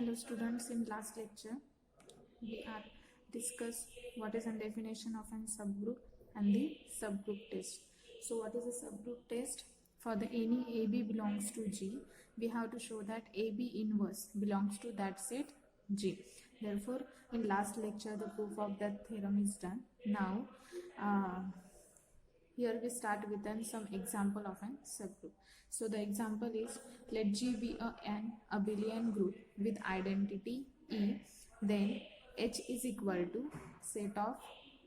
Hello students, in last lecture we have discussed what is a definition of a subgroup and the subgroup test. So what is a subgroup test? For the any AB belongs to G, we have to show that AB inverse belongs to that set G. Therefore, in last lecture the proof of that theorem is done. Now here we start with some example of an subgroup. So the example is, let G be an abelian group with identity E, then H is equal to set of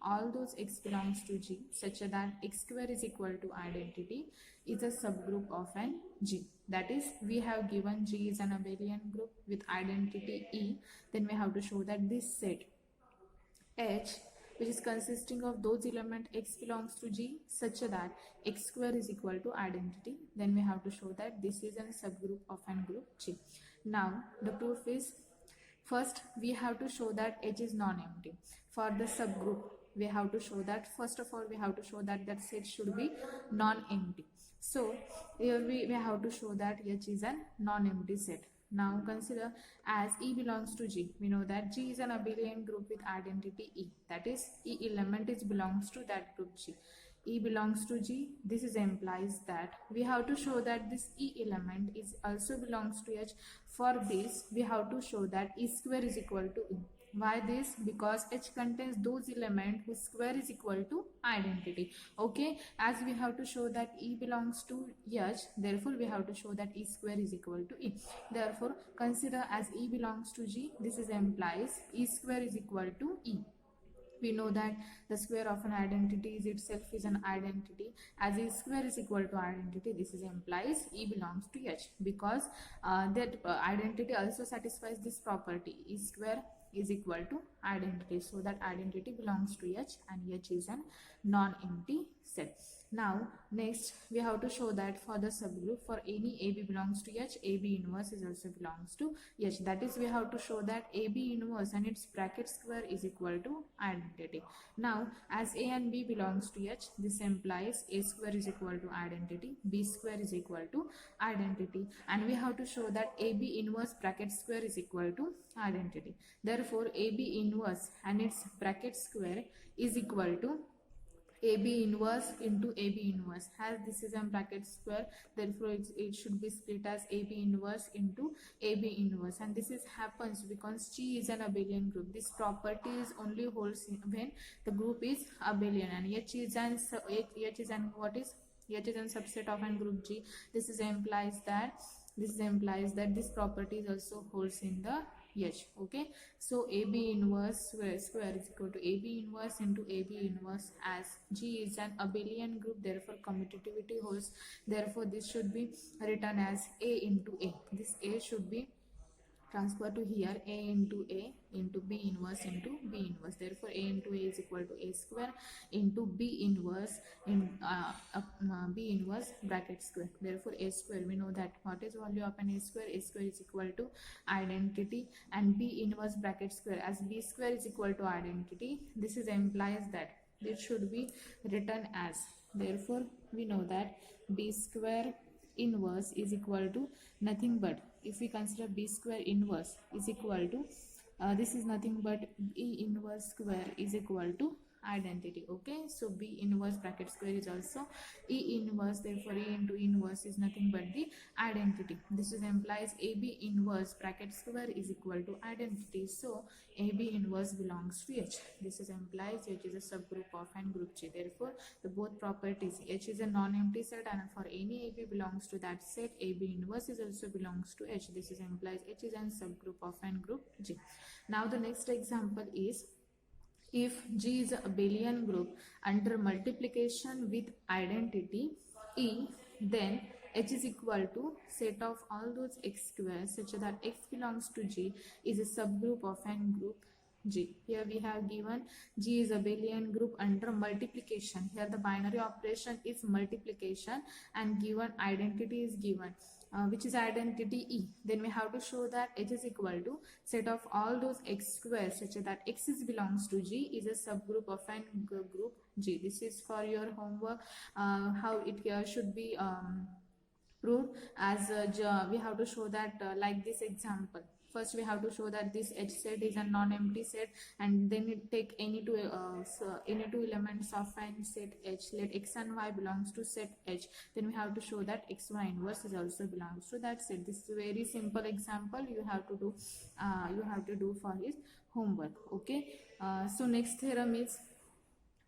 all those x belongs to G such that x square is equal to identity is a subgroup of an G. That is, we have given G is an abelian group with identity E, then we have to show that this set H, which is consisting of those element x belongs to G such that x square is equal to identity, then we have to show that this is a subgroup of an group G. Now the proof is, first we have to show that H is non-empty. For the subgroup we have to show that, first of all we have to show that that set should be non-empty. So here we have to show that H is a non-empty set. Now consider, as E belongs to G, we know that G is an abelian group with identity E. That is, E element is belongs to that group G. E belongs to G. This is implies that we have to show that this E element is also belongs to H. For this, we have to show that E square is equal to E. Why this? Because H contains those elements whose square is equal to identity. Okay, as we have to show that E belongs to H, therefore we have to show that E square is equal to E. Therefore, consider as E belongs to G, this is implies E square is equal to E. We know that the square of an identity is itself is an identity. As E square is equal to identity, this is implies E belongs to H, because that identity also satisfies this property, E square is equal to identity, so that identity belongs to H and H is an non-empty set. Now next we have to show that for the subgroup, for any AB belongs to H, AB inverse is also belongs to H. That is, we have to show that AB inverse and its bracket square is equal to identity. Now as A and B belongs to H, this implies A square is equal to identity, B square is equal to identity, and we have to show that AB inverse bracket square is equal to identity. Therefore AB inverse and its bracket square is equal to AB inverse into AB inverse. As this is a bracket square, therefore it should be split as AB inverse into AB inverse, and this is happens because G is an abelian group. This property is only holds when the group is abelian, and H is an what is H is a subset of a group G. This implies that this property is also holds in the H. Okay, so AB inverse square is equal to AB inverse into AB inverse, as G is an abelian group, therefore commutativity holds. Therefore this should be written as A into A. This A should be transfer to here, A into A into B inverse into B inverse. Therefore A into A is equal to A square into B inverse in B inverse bracket square. Therefore A square, we know that what is value of an A square? A square is equal to identity, and B inverse bracket square, as B square is equal to identity, this implies that this should be written as, therefore we know that B square inverse is equal to nothing but, if we consider B square inverse is equal to this is nothing but B inverse square is equal to identity. Okay, so B inverse bracket square is also E inverse, therefore A into inverse is nothing but the identity. This implies AB inverse bracket square is equal to identity, so AB inverse belongs to H. This implies H is a subgroup of an group G. Therefore the both properties, H is a non-empty set, and for any AB belongs to that set, AB inverse is also belongs to H. This implies H is a subgroup of an group G. Now the next example is, if G is a abelian group under multiplication with identity E, then H is equal to set of all those x squares such that x belongs to G is a subgroup of an group G. Here we have given G is a abelian group under multiplication. Here the binary operation is multiplication, and given identity is given, which is identity E. Then we have to show that H is equal to set of all those x squares such that x is belongs to G is a subgroup of an group G. This is for your homework, how it should be proved, as we have to show that like this example. First we have to show that this H set is a non-empty set, and then it take any two elements of an set H. Let X and Y belongs to set H. Then we have to show that XY inverse is also belongs to that set. This is a very simple example you have to do for his homework. Okay. So next theorem is,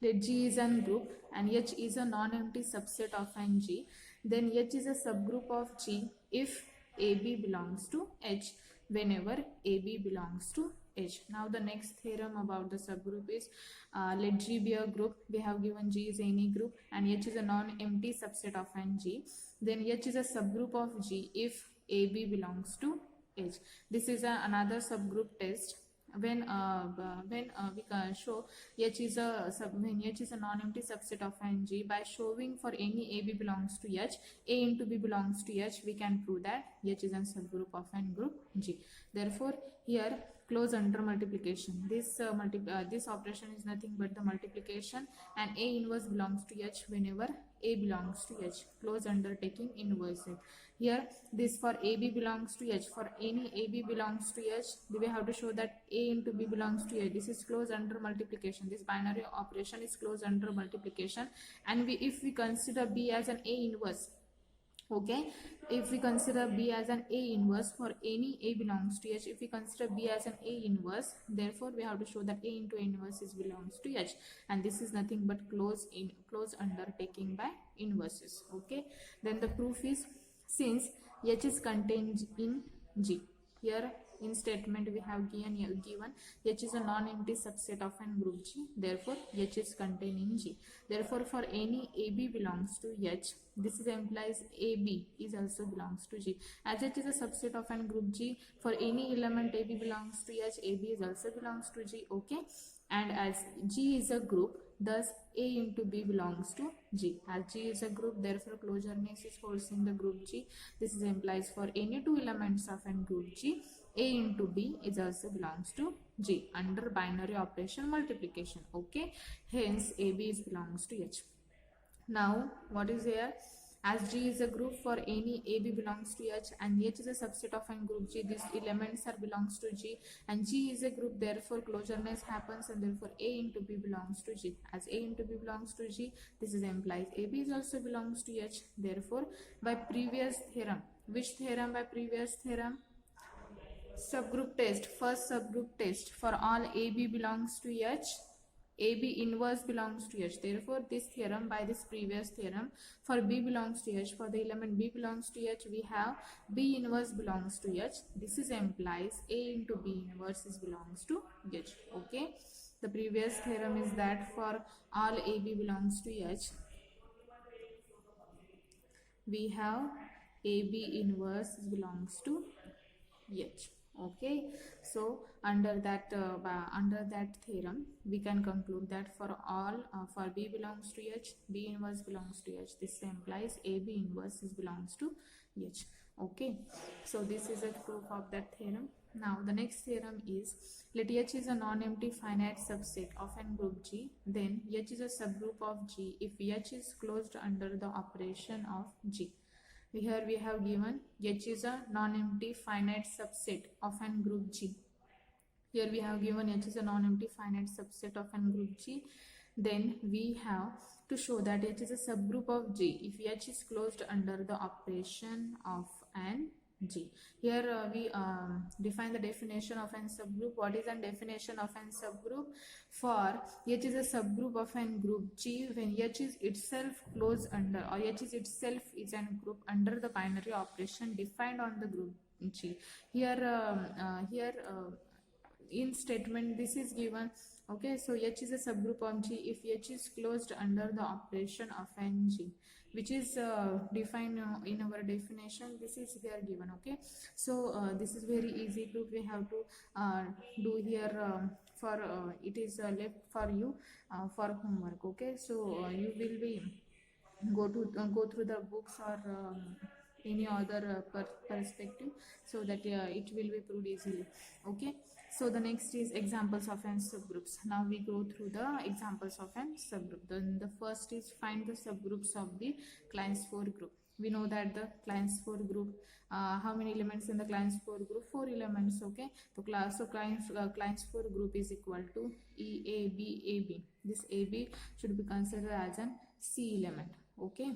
let G is an group and H is a non-empty subset of an G. Then H is a subgroup of G if AB belongs to H, whenever AB belongs to H. Now the next theorem about the subgroup is, let G be a group. We have given G is any group and H is a non-empty subset of an G. Then H is a subgroup of G if AB belongs to H. This is another subgroup test. When we can show H is a non-empty subset of an G, by showing for any AB belongs to H, A into B belongs to H, we can prove that H is a subgroup of an group G. Therefore, here close under multiplication. This operation is nothing but the multiplication, and A inverse belongs to H whenever A belongs to H. Close under taking inverse it. Here this for AB belongs to H. For any AB belongs to H, we have to show that A into B belongs to H. This is close under multiplication. This binary operation is close under multiplication, and if we consider B as an A inverse, okay, if we consider B as an A inverse for any A belongs to H, if we consider B as an A inverse, therefore we have to show that A into A inverse is belongs to H, and this is nothing but close undertaking by inverses. Okay, then the proof is, since H is contained in G, here in statement we have given H is a non-empty subset of an group G, therefore H is contained in G. Therefore for any AB belongs to H, this implies AB is also belongs to G. As H is a subset of an group G, for any element AB belongs to H, AB is also belongs to G. Okay, and as G is a group, thus A into B belongs to G. As G is a group, therefore closureness is holds in the group G. This implies for any two elements of an group G, A into B is also belongs to G under binary operation multiplication. Okay, hence AB is belongs to H. Now what is here? As G is a group, for any AB belongs to H and H is a subset of an group G, these elements are belongs to G, and G is a group, therefore closureness happens, and therefore A into B belongs to G. As A into B belongs to G, this implies AB is also belongs to H. Therefore by previous theorem, which theorem? By previous theorem, subgroup test, first subgroup test, for all AB belongs to H, AB inverse belongs to H. Therefore this theorem, by this previous theorem, for B belongs to H, for the element B belongs to H, we have B inverse belongs to H. This implies A into B inverse is belongs to H. Okay, the previous theorem is that for all AB belongs to H, we have AB inverse belongs to H. Okay, so under that theorem we can conclude that for all for B belongs to H, B inverse belongs to H. This implies AB inverse is belongs to H. Okay, so this is a proof of that theorem. Now the next theorem is, let H is a non-empty finite subset of an group G, then H is a subgroup of G if H is closed under the operation of G. Here we have given H is a non-empty finite subset of an group G. Here we have given H is a non-empty finite subset of an group G. Then we have to show that H is a subgroup of G if H is closed under the operation of an G. Here we define the definition of an subgroup. What is the definition of an subgroup? For H is a subgroup of an group G when H is itself closed under, or H is itself is an group under the binary operation defined on the group G. Here in statement this is given. Okay, so H is a subgroup of G if H is closed under the operation of an G, which is defined in our definition. This is here given. Okay, so this is very easy proof we have to do here. For it is left for you for homework. Okay, so you will be go through the books or any other perspective, so that it will be proved easily. Okay, so the next is examples of n subgroups. Now we go through the examples of n subgroup. Then the first is, find the subgroups of the class 4 group. We know that the Kleins 4 group, how many elements in the Kleins 4 group? 4 elements. Okay, so Kleins 4 group is equal to EABAB. This AB should be considered as an C element. Okay,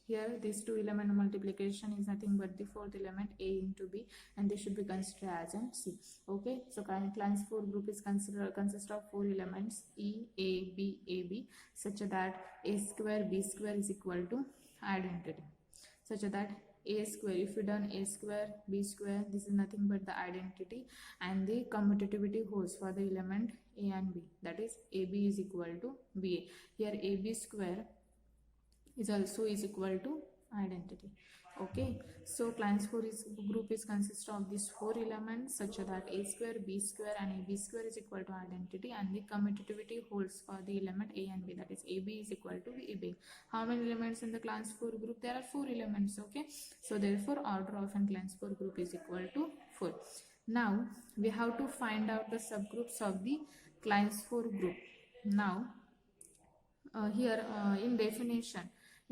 here this two element multiplication is nothing but the fourth element A into B, and this should be considered as an C. Okay, so Kleins 4 group is consists of 4 elements E, A, B, A, B, such that A square B square is equal to identity, such that A square, if you done A square B square, this is nothing but the identity, and the commutativity holds for the element A and B, that is AB is equal to BA. Here AB square is also is equal to identity. Okay, so Kleins 4 group is consist of these 4 elements such that A square B square and AB square is equal to identity, and the commutativity holds for the element A and B, that is AB is equal to AB. How many elements in the Kleins 4 group? There are 4 elements. Okay, so therefore order of an Kleins 4 group is equal to 4. Now we have to find out the subgroups of the Kleins 4 group. Now here in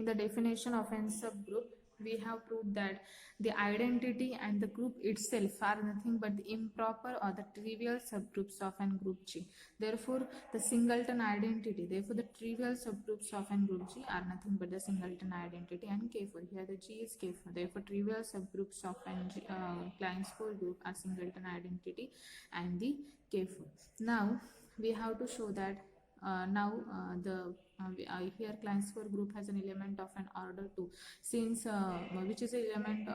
the definition of a subgroup, we have proved that the identity and the group itself are nothing but the improper or the trivial subgroups of an group G. Therefore the singleton identity, therefore the trivial subgroups of an group G are nothing but the singleton identity and K4. Here the G is K4, therefore trivial subgroups of an Kleins 4 group are singleton identity and the K4. Now we have to show that here Kleins 4 group has an element of an order 2, since which is an element,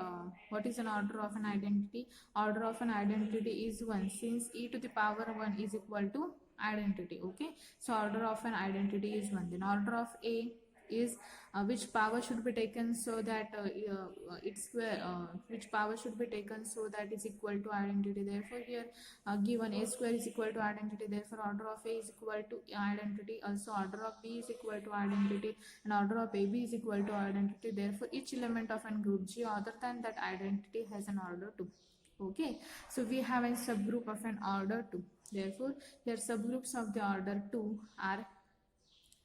what is an order of an identity? Order of an identity is 1, since e to the power 1 is equal to identity. Okay, so order of an identity is 1. Then order of A is which power should be taken so that its square, which power should be taken so that is equal to identity. Therefore here given A square is equal to identity, therefore order of A is equal to identity, also order of B is equal to identity, and order of AB is equal to identity. Therefore each element of an group G other than that identity has an order 2. Okay, so we have a subgroup of an order 2. Therefore here subgroups of the order 2 are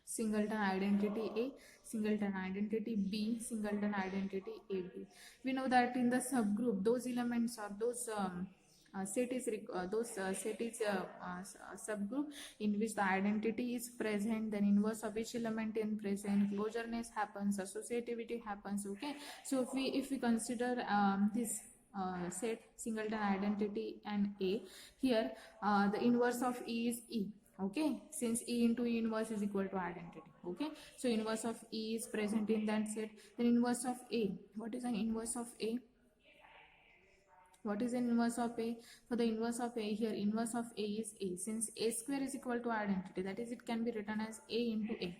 singleton identity A, singleton identity B, singleton identity AB. We know that in the subgroup, those elements or those set is subgroup in which the identity is present, then inverse of each element in present, closureness happens, associativity happens. Okay, so if we consider this set singleton identity and A, here the inverse of E is E. Okay, since E into E inverse is equal to identity. Okay, so inverse of E is present in that set. Then inverse of A, what is an inverse of A? What is an inverse of A? For the inverse of A, here inverse of A is A, since A square is equal to identity, that is it can be written as A into A.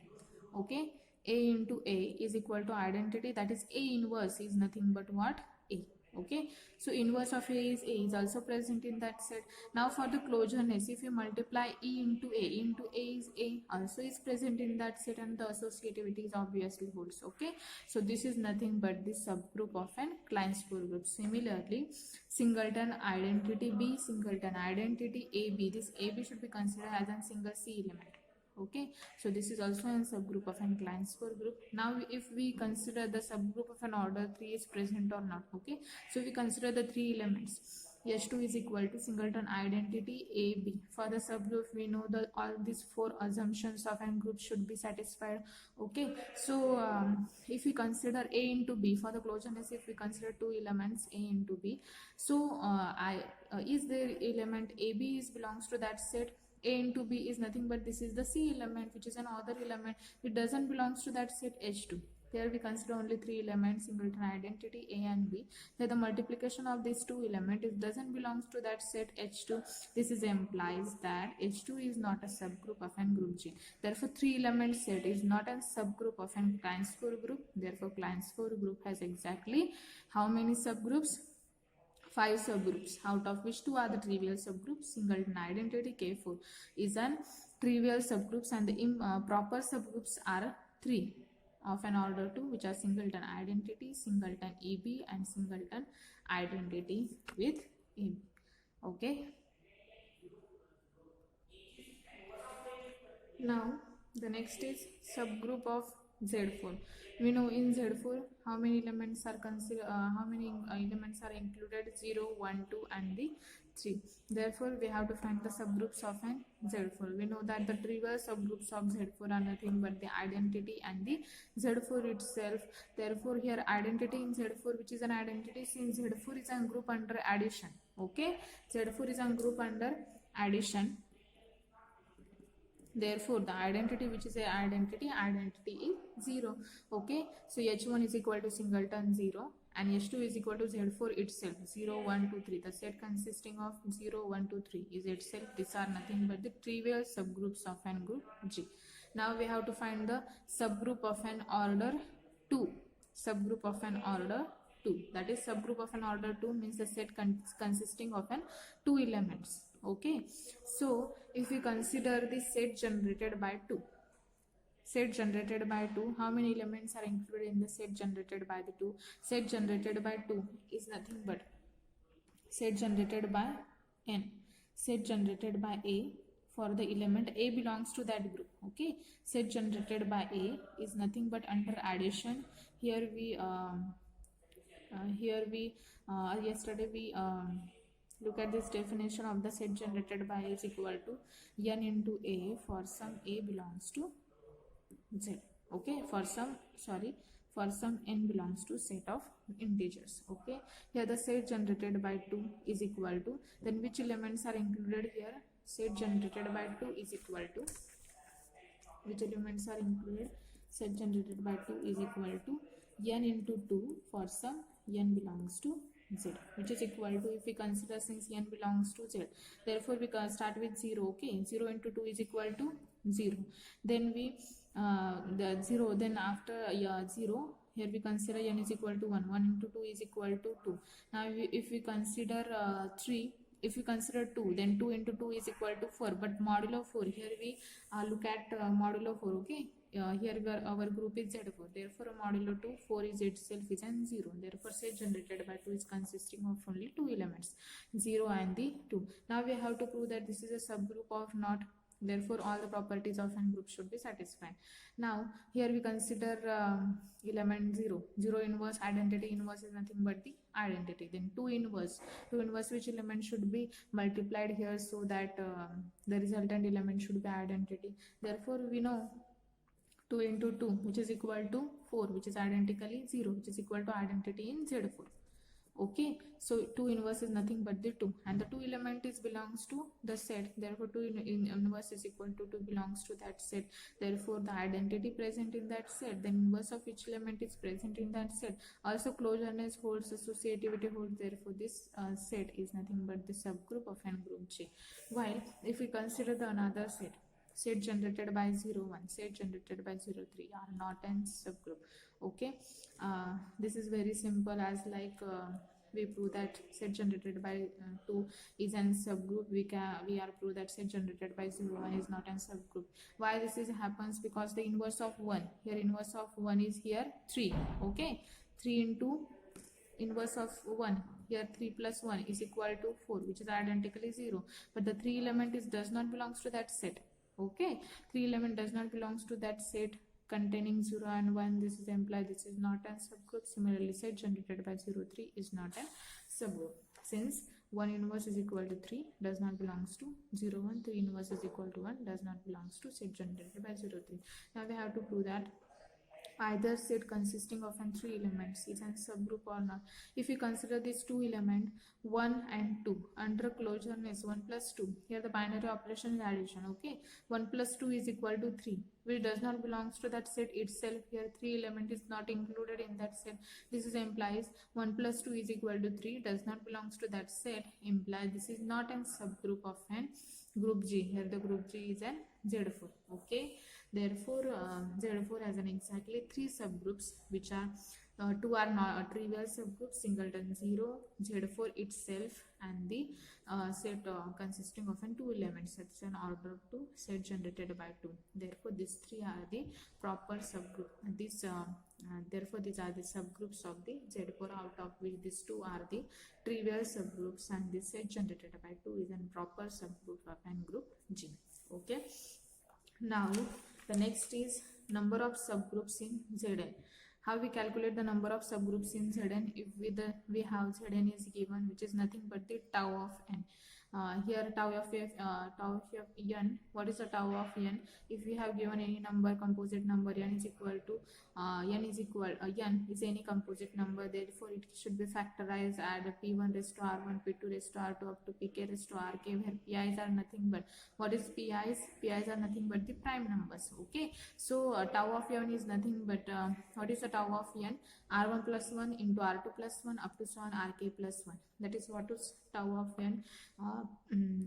Okay, A into A is equal to identity, that is A inverse is nothing but what? A. Okay, so inverse of A is also present in that set. Now for the closureness, if you multiply E into A is A also is present in that set, and the associativity is obviously holds. Okay, so this is nothing but the subgroup of an Kleins 4 group. Similarly, singleton identity B, singleton identity AB, this AB should be considered as a single C element. Okay, so this is also a subgroup of an Kleins 4 group. Now if we consider the subgroup of an order 3 is present or not. Okay, so we consider the 3 elements. H2 is equal to singleton identity AB. For the subgroup, we know that all these 4 assumptions of an group should be satisfied. Okay, so if we consider A into B, for the closureness, if we consider 2 elements A into B, so is there element AB is belongs to that set? A into B is nothing but this is the C element, which is an other element. It doesn't belongs to that set H2. Here we consider only 3 elements, singleton identity A and B. Here the multiplication of these 2 elements, it doesn't belongs to that set H2. This is implies that H2 is not a subgroup of an group G. Therefore 3 element set is not a subgroup of an Kleins 4 group. Therefore Kleins 4 group has exactly how many subgroups? 5 subgroups, out of which 2 are the trivial subgroups. Singleton identity K4 is an trivial subgroups, and the improper subgroups are 3 of an order 2, which are singleton identity, singleton EB, and singleton identity with EB. Okay, now the next is subgroup of Z4. We know in Z4 how many elements are elements are included? 0, 1, 2 and the 3. Therefore, we have to find the subgroups of an Z4. We know that the trivial subgroups of Z4 are nothing but the identity and the Z4 itself. Therefore, here identity in Z4, which is an identity, since Z4 is a group under addition. Okay, Z4 is a group under addition. Therefore, the identity which is a identity is 0. Okay, so H1 is equal to singleton 0 and H2 is equal to Z4 itself 0, 1, 2, 3. The set consisting of 0, 1, 2, 3 is itself. These are nothing but the trivial subgroups of an group G. Now we have to find the subgroup of an order 2. Subgroup of an order 2. That is, subgroup of an order 2 means a set consisting of an 2 elements. Okay, so if we consider the set generated by 2, set generated by 2, how many elements are included in the set generated by the 2? Set generated by 2 is nothing but set generated by n, set generated by a for the element a belongs to that group. Okay, set generated by a is nothing but under addition. Here we yesterday we look at this definition of the set generated by is equal to n into a for some a belongs to z. Okay, for some n belongs to set of integers. Okay, here the set generated by 2 is equal to, then which elements are included here? Set generated by 2 is equal to, which elements are included? Set generated by 2 is equal to n into 2 for some n belongs to z, which is equal to, if we consider since n belongs to z, therefore we can start with 0. Okay, 0 into 2 is equal to 0. Then we the 0, then after 0, here we consider n is equal to 1. 1 into 2 is equal to 2. Now if we consider 3, if we consider 2, then 2 into 2 is equal to 4, but modulo 4, here we look at modulo 4. Okay, here our group is Z4, therefore modulo 2, 4 is itself is an 0. Therefore set generated by 2 is consisting of only 2 elements, 0 and the 2. Now we have to prove that this is a subgroup of not, therefore all the properties of an group should be satisfied. Now here we consider element 0. 0 inverse, identity inverse is nothing but the identity. Then 2 inverse, which element should be multiplied here so that the resultant element should be identity. Therefore we know 2 into 2, which is equal to 4, which is identically 0, which is equal to identity in Z4. Okay, so 2 inverse is nothing but the 2, and the 2 element is belongs to the set. Therefore 2 inverse is equal to 2 belongs to that set. Therefore the identity present in that set, the inverse of which element is present in that set. Also closureness holds, associativity holds. Therefore this set is nothing but the subgroup of an group G. While if we consider the another set generated by 0, 1, set generated by 0, 3 are not an subgroup. Okay, this is very simple, as like we prove that set generated by 2 is an subgroup. We are prove that set generated by 0, 1 is not an subgroup. Why this is happens? Because the inverse of 1, here inverse of 1 is here 3. Okay, 3 into inverse of 1, here 3 plus 1 is equal to 4, which is identically 0, but the 3 element is does not belongs to that set. Okay, 3 element does not belongs to that set containing 0 and 1. This is implied this is not a subgroup. Similarly, set generated by 0, 3 is not a subgroup, since 1 inverse is equal to 3 does not belongs to 0, 1. 3 inverse is equal to 1 does not belongs to set generated by 0, 3. Now we have to prove that either set consisting of an 3 elements is a subgroup or not. If we consider these 2 element 1 and 2 under closureness 1 plus 2, here the binary operation is addition. Okay, 1 plus 2 is equal to 3, which does not belongs to that set itself. Here 3 element is not included in that set. This is implies 1 plus 2 is equal to 3 does not belongs to that set, implies this is not a subgroup of an group G. Here the group G is an Z4. Okay, therefore Z4 has an exactly 3 subgroups, which are 2 are not trivial subgroups, singleton 0, Z4 itself, and the set consisting of an 2 elements. That's an order 2 set generated by 2. Therefore these 3 are the proper subgroup. Therefore these are the subgroups of the Z4, out of which these 2 are the trivial subgroups, and this set generated by 2 is a proper subgroup of an group G. Okay, now the next is number of subgroups in Zn. How we calculate the number of subgroups in Zn? If we have Zn is given, which is nothing but the tau of n. Here tau of n. What is the tau of n? If we have given any number, composite number, n is equal to n is any composite number, therefore it should be factorized, add p1 raised to r1, p2 raised to r2 up to pk raised to rk, where pi's are nothing but, what is pi's? Pi's are nothing but the prime numbers. Okay, so tau of n is nothing but what is the tau of n? R1 plus 1 into r2 plus 1 up to so on rk plus 1. That is what is tau of n.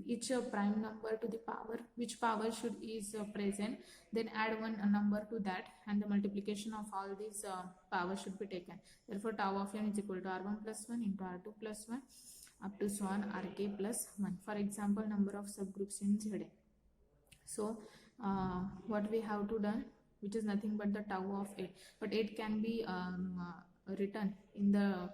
Each prime number to the power, which power should is present, then add one number to that, and the multiplication of all these power should be taken. Therefore tau of n is equal to r1 plus 1 into r2 plus 1 up to so on rk plus 1. For example, number of subgroups in Zn. So what we have to done, which is nothing but the tau of 8, but 8 can be written in the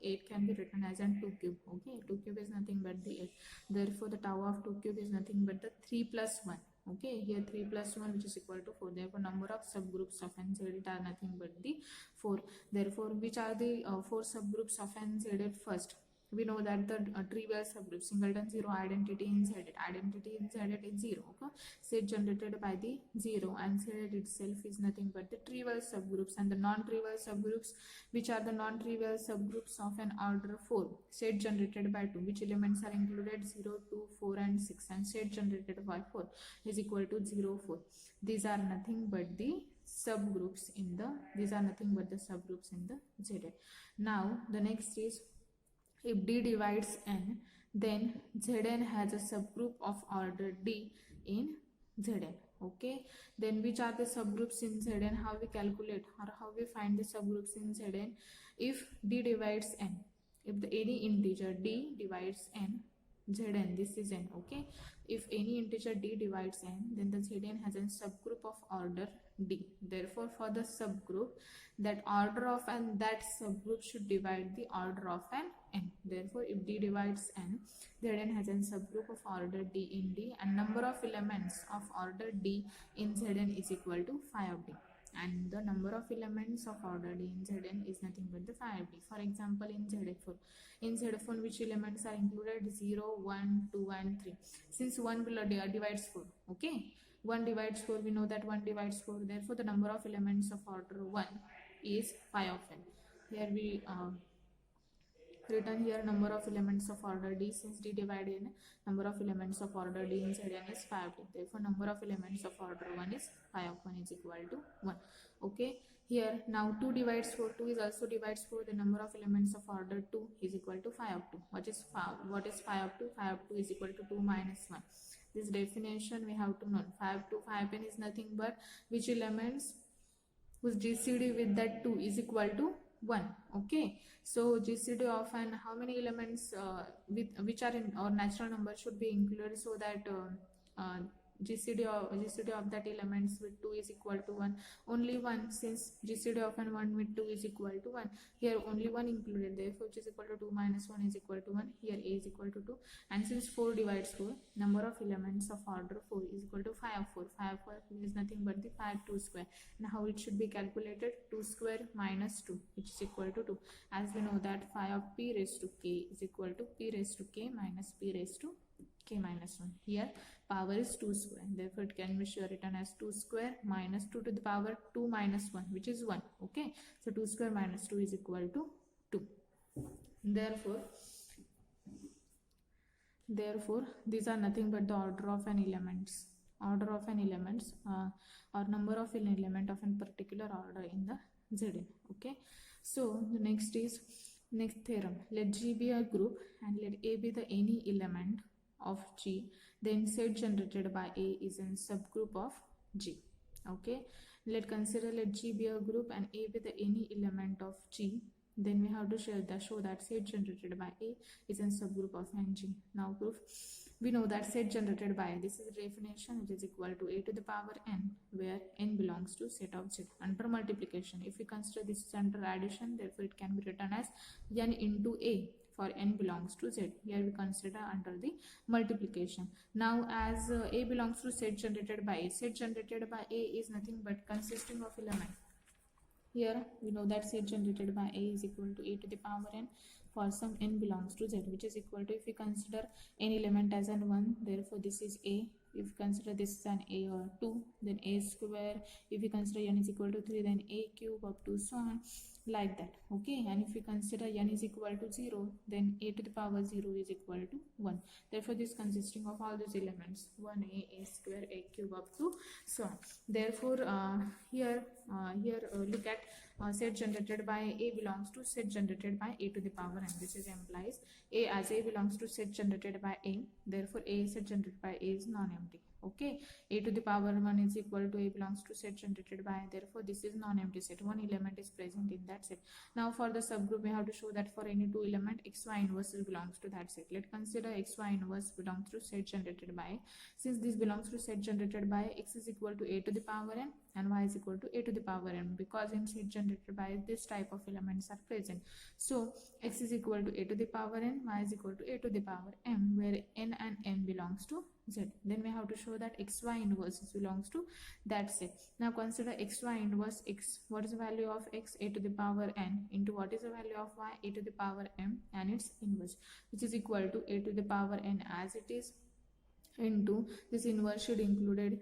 8 can be written as an 2 cube. Okay, 2 cube is nothing but the 8. Therefore the tau of 2 cube is nothing but the 3 plus 1. Okay, here 3 plus 1, which is equal to 4. Therefore number of subgroups of NZ are nothing but the 4. Therefore which are the 4 subgroups of NZ? First, we know that the trivial subgroup, singleton 0, identity in Z, identity in Z is 0. Okay, set generated by the 0, and Z itself is nothing but the trivial subgroups. And the non-trivial subgroups, which are the non-trivial subgroups of an order 4, set generated by 2, which elements are included? 0, 2, 4 and 6, and set generated by 4 is equal to 0, 4. These are nothing but the subgroups in the Z. Now the next is, if D divides n, then Zn has a subgroup of order D in Zn. Okay, then which are the subgroups in Zn? How we calculate or how we find the subgroups in Zn? If D divides n, if any integer D divides n, Zn, this is n. Okay, if any integer D divides n, then the Zn has a subgroup of order D. Therefore for the subgroup, that order of n, that subgroup should divide the order of an n. Therefore if D divides n, Zn has a subgroup of order D in D, and number of elements of order D in Zn is equal to phi of D, and the number of elements of order D in Zn is nothing but the phi of D. For example, in Z4, which elements are included? 0, 1, 2 and 3. Since 1 divides 4, okay, 1 divides 4, we know that 1 divides 4. Therefore the number of elements of order 1 is phi of n. Here we written here number of elements of order D. Since D divided n, number of elements of order D in Zn is phi of D. Therefore number of elements of order 1 is phi of 1 is equal to 1. Okay, here now 2 divides 4, 2 is also divides 4. The number of elements of order 2 is equal to phi of 2. What is phi of 2? Phi of 2 is equal to 2 minus 1. This definition we have to know. Phi of 2, phi of n is nothing but which elements whose GCD with that 2 is equal to 1. Okay, so GCD of an, how many elements with which are in or natural number should be included, so that GCD of that elements with 2 is equal to 1. Only 1, since GCD of an 1 with 2 is equal to 1. Here only 1 included, therefore which is equal to 2 minus 1 is equal to 1. Here A is equal to 2, and since 4 divides 4, number of elements of order 4 is equal to phi of 4. Phi of 4 is nothing but the phi of 2 square. And how it should be calculated? 2 square minus 2, which is equal to 2. As we know that phi of p raised to k is equal to p raised to k minus p raised to k minus 1. Here power is 2 square, therefore it can be written as 2 square minus 2 to the power 2 minus 1, which is 1. Okay, so 2 square minus 2 is equal to 2. Therefore these are nothing but the order of an elements or number of an element of a particular order in the Zn. Okay, so the next theorem. Let G be a group and let A be the any element of G, then set generated by A is a subgroup of G. Okay, let G be a group and A be the any element of G, then we have to show that set generated by A is a subgroup of G. Now proof. We know that set generated by A, this is the definition, which is equal to A to the power n, where n belongs to set of Z. Under multiplication, if we consider this is under addition, therefore it can be written as n into A. for n belongs to Z. Here we consider under the multiplication. Now as A belongs to set generated by A, set generated by A is nothing but consisting of element. Here we know that set generated by A is equal to A to the power n for some n belongs to Z, which is equal to, if we consider any element as an 1, therefore this is A. If we consider this as an A or 2, then A square. If we consider n is equal to 3, then A cube, up to so on, like that. Okay, and if we consider n is equal to 0, then A to the power 0 is equal to 1. Therefore this consisting of all those elements, 1A, A square, A cube, up to so on. Therefore here look at set generated by A belongs to set generated by A to the power n. This is implies A, as A belongs to set generated by A, therefore A set generated by A is non-empty. Okay, A to the power 1 is equal to A belongs to set generated by, therefore this is non-empty set. One element is present in that set. Now for the subgroup we have to show that for any two element xy inverse belongs to that set. Let's consider xy inverse belongs to set generated by. Since this belongs to set generated by, x is equal to A to the power n and y is equal to A to the power m, because in set generated by this type of elements are present. So x is equal to A to the power n, y is equal to A to the power m, where n and m belongs to Z. Then we have to show that xy inverse belongs to that set. Now consider xy inverse x. What is the value of x? A to the power n into what is the value of y? A to the power m and its inverse, which is equal to A to the power n as it is into this inverse should included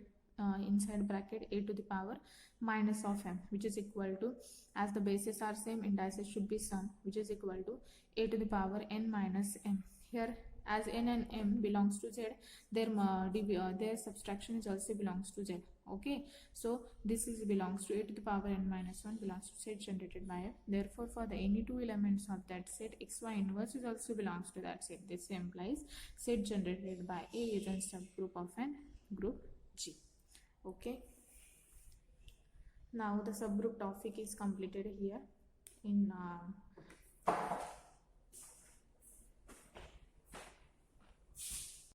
inside bracket A to the power minus of m, which is equal to, as the bases are same, indices should be sum, which is equal to A to the power n minus m. Here as n and m belongs to Z, their subtraction is also belongs to Z. Okay, so this is belongs to A to the power n minus 1 belongs to set generated by F. Therefore for the any two elements of that set, xy inverse is also belongs to that set. This implies set generated by A is a subgroup of an group G. Okay, now the subgroup topic is completed here in